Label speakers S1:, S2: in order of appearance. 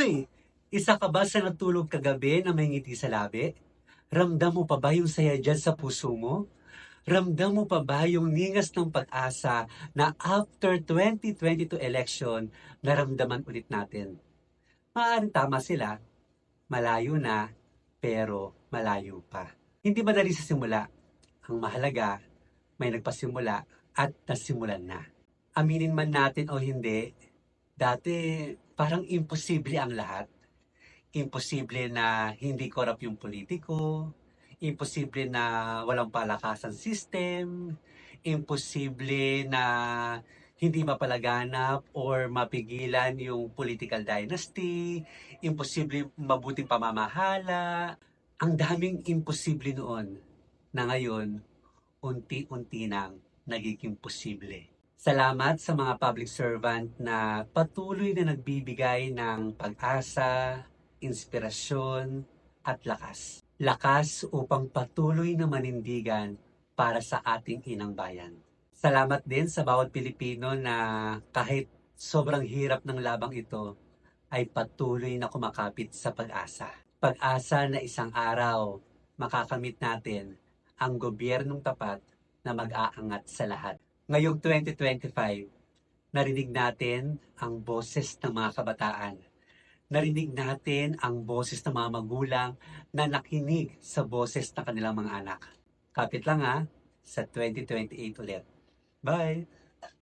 S1: Hoy! Isa ka ba sa natulog kagabi na may ngiti sa labi? Ramdam mo pa ba yung saya dyan sa puso mo? Ramdam mo pa ba yung ningas ng pag-asa na after 2022 election, naramdaman ulit natin? Maaaring tama sila, malayo na, pero malayo pa. Hindi madali sa simula. Ang mahalaga, may nagpasimula at nasimulan na. Aminin man natin o hindi, dati parang imposible ang lahat. Imposible na hindi korap yung politiko, imposible na walang palakasan system, imposible na hindi mapalaganap or mapigilan yung political dynasty, imposible mabuting pamamahala. Ang daming imposible noon na ngayon, unti-unti nang nagiging posible. Salamat sa mga public servant na patuloy na nagbibigay ng pag-asa, inspirasyon, at lakas. Lakas upang patuloy na manindigan para sa ating inang bayan. Salamat din sa bawat Pilipino na kahit sobrang hirap ng labang ito, ay patuloy na kumakapit sa pag-asa. Pag-asa na isang araw, makakamit natin ang gobyernong tapat na mag-aangat sa lahat. Ngayong 2025, narinig natin ang boses ng mga kabataan. Narinig natin ang boses ng mga magulang na nakinig sa boses ng kanilang mga anak. Kapit lang ha, sa 2028 ulit. Bye!